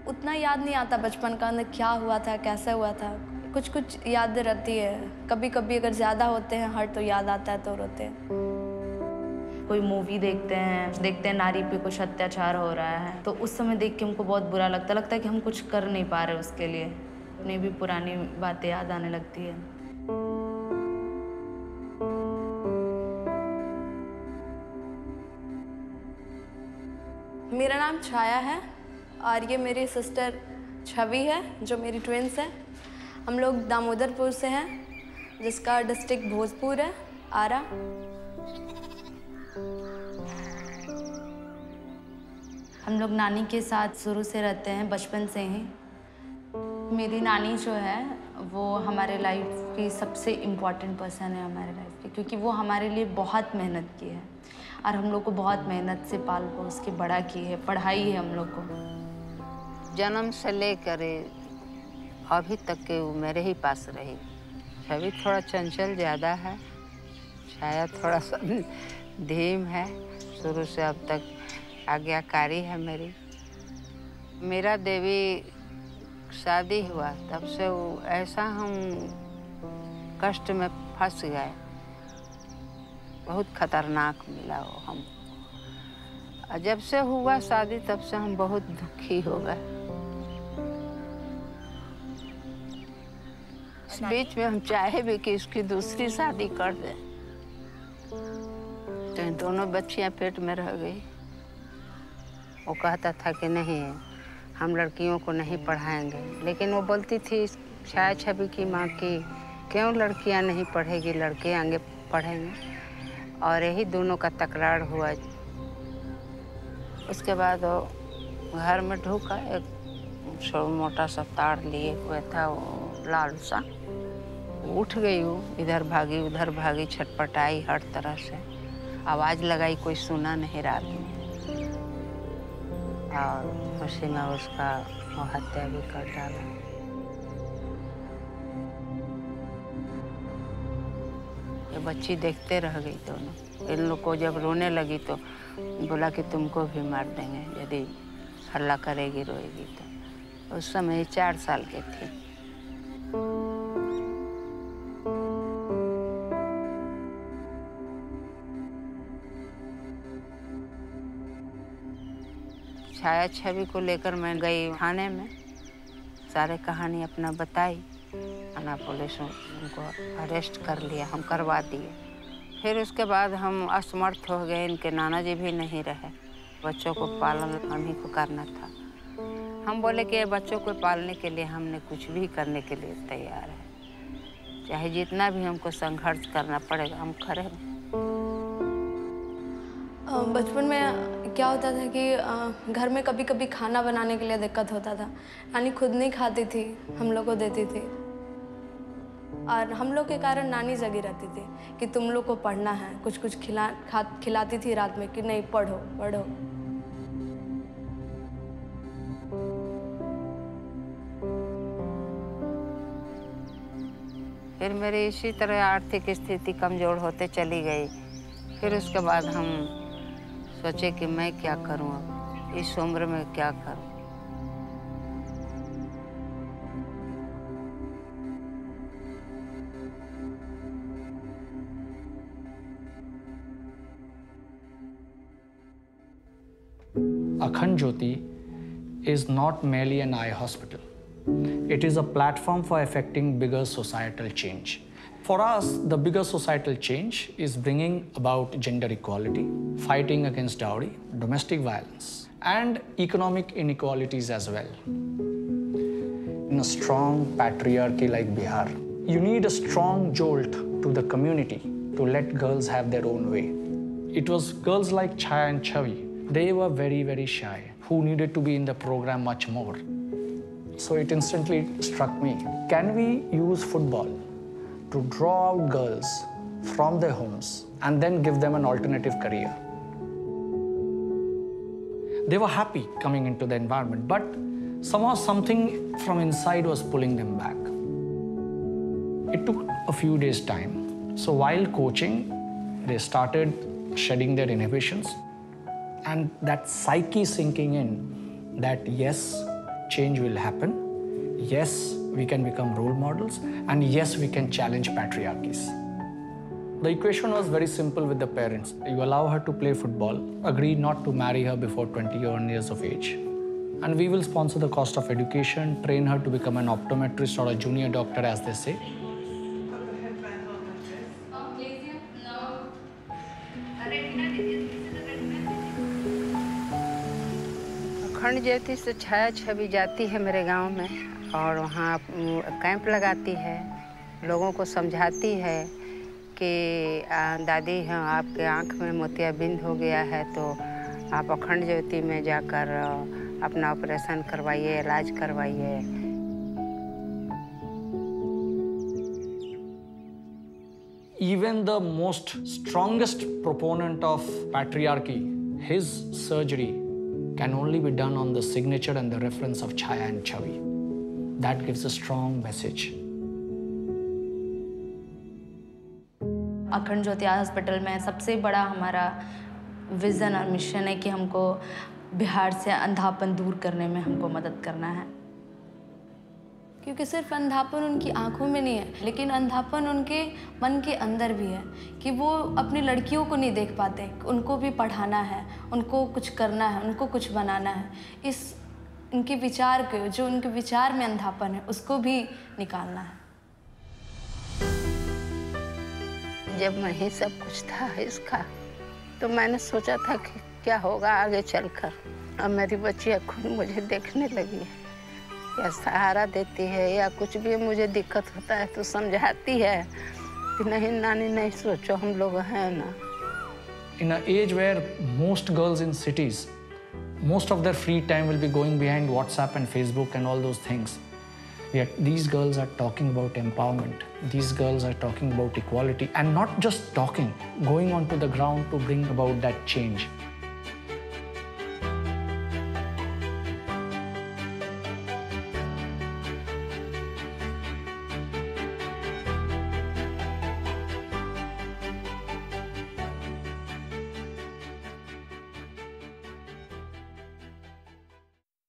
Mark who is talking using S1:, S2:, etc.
S1: उतना याद नहीं आता बचपन का, अंदर क्या हुआ था, कैसे हुआ था। कुछ कुछ याद रहती है, कभी कभी अगर ज़्यादा होते हैं हर्ट तो याद आता है तो रोते हैं। कोई मूवी देखते हैं नारी पे कुछ अत्याचार हो रहा है तो उस समय देख के हमको बहुत बुरा लगता है कि हम कुछ कर नहीं पा रहे उसके लिए। अपनी भी पुरानी बातें याद आने लगती है। मेरा नाम छाया है और ये मेरी सिस्टर छवि है जो मेरी ट्विंस है। हम लोग दामोदरपुर से हैं जिसका डिस्ट्रिक्ट भोजपुर है, आरा। हम लोग नानी के साथ शुरू से रहते हैं, बचपन से ही। मेरी नानी जो है वो हमारे लाइफ की सबसे इम्पॉर्टेंट पर्सन है हमारे लाइफ की, क्योंकि वो हमारे लिए बहुत मेहनत की है और हम लोग को बहुत मेहनत से पाल पोस के बड़ा की है, पढ़ाई है हम लोग को।
S2: जन्म से लेकर अभी तक के वो मेरे ही पास रही। छवि थोड़ा चंचल ज़्यादा है, छाया थोड़ा सा धीम है। शुरू से अब तक आज्ञाकारी है मेरी। मेरा देवी शादी हुआ तब से वो ऐसा हम कष्ट में फंस गए, बहुत खतरनाक मिला वो हम। जब से हुआ शादी तब से हम बहुत दुखी हो गए। इस बीच में हम चाहे भी कि उसकी दूसरी शादी कर दें तो इन दोनों बच्चियां पेट में रह गई। वो कहता था कि नहीं हम लड़कियों को नहीं पढ़ाएंगे, लेकिन वो बोलती थी छाया छवि की माँ की क्यों लड़कियां नहीं पढ़ेगी, लड़के आगे पढ़ेंगे। और यही दोनों का तकरार हुआ। उसके बाद वो घर में ढूका, एक मोटा सा तार लिए हुआ था वो लाल सा। उठ गई वो, इधर भागी उधर भागी, छटपटाई हर तरह से, आवाज़ लगाई, कोई सुना नहीं रात में। और उसी में उसका वो हत्या भी कर डाला। ये बच्ची देखते रह गई दोनों। इन लोग को जब रोने लगी तो बोला कि तुमको भी मार देंगे यदि हल्ला करेगी रोएगी तो। उस समय 4 साल की थी। छाया छवि को लेकर मैं गई थाने में, सारे कहानी अपना बताई। थाना पुलिस उनको अरेस्ट कर लिया, हम करवा दिए। फिर उसके बाद हम असमर्थ हो गए, इनके नाना जी भी नहीं रहे। बच्चों को पालन हम ही को करना था। हम बोले कि बच्चों को पालने के लिए हमने कुछ भी करने के लिए तैयार है, चाहे जितना भी हमको संघर्ष करना पड़ेगा हम करेंगे।
S1: बचपन में क्या होता था कि घर में कभी कभी खाना बनाने के लिए दिक्कत होता था। नानी खुद नहीं खाती थी, हम लोग को देती थी। और हम लोग के कारण नानी जगी रहती थी कि तुम लोग को पढ़ना है। कुछ कुछ खिलाती थी रात में कि नहीं पढ़ो पढ़ो।
S2: फिर मेरी इसी तरह आर्थिक स्थिति कमज़ोर होते चली गई। फिर उसके बाद हम सोचे कि मैं क्या करूं, अब इस उम्र में क्या करूं।
S3: Akhand Jyoti is not merely an eye hospital. It is a platform for affecting bigger societal change. For us, the bigger societal change is bringing about gender equality, fighting against dowry, domestic violence, and economic inequalities as well. In a strong patriarchy like Bihar, you need a strong jolt to the community to let girls have their own way. It was girls like Chaya and Chavi. They were very, very shy, who needed to be in the program much more. So it instantly struck me, can we use football to draw out girls from their homes and then give them an alternative career? They were happy coming into the environment, but somehow something from inside was pulling them back. It took a few days' time. So while coaching, they started shedding their inhibitions and that psyche sinking in that yes, change will happen, yes, we can become role models, and yes, we can challenge patriarchies. The equation was very simple with the parents. You allow her to play football, agree not to marry her before 21 years of age, and we will sponsor the cost of education, train her to become an optometrist or a junior doctor, as they say.
S2: अखंड ज्योति से छाया छवि जाती है मेरे गांव में और वहाँ camp लगाती है, लोगों को समझाती है कि दादी हाँ आपके आँख में मोतियाबिंद हो गया है तो आप अखंड ज्योति में जाकर अपना ऑपरेशन करवाइए, इलाज करवाइए।
S3: Even the most strongest proponent of patriarchy, his surgery can only be done on the signature and the reference of Chaya and Chavi. That gives a strong message.
S1: अखंड ज्योति हॉस्पिटल में सबसे बड़ा हमारा विज़न और mission है कि हमको बिहार से अंधापन दूर करने में हमको मदद करना है, क्योंकि सिर्फ अंधापन उनकी आंखों में नहीं है, लेकिन अंधापन उनके मन के अंदर भी है कि वो अपनी लड़कियों को नहीं देख पाते, उनको भी पढ़ाना है, उनको कुछ करना है, उनको कुछ बनाना है। इस उनके विचार को, जो उनके विचार में अंधापन है, उसको भी निकालना है।
S2: जब मैं ही सब कुछ था इसका तो मैंने सोचा था कि क्या होगा आगे चलकर। अब मेरी बच्चियाँ खुद मुझे देखने लगी है, या सहारा देती है या कुछ भी मुझे दिक्कत होता है तो समझाती है कि नहीं नानी नहीं सोचो, हम लोग हैं ना।
S3: In an age where most girls in cities, most of their free time will be going behind WhatsApp and Facebook and all those things. Yet these girls are talking about empowerment. These girls are talking about equality, and not just talking, going onto the ground to bring about that change.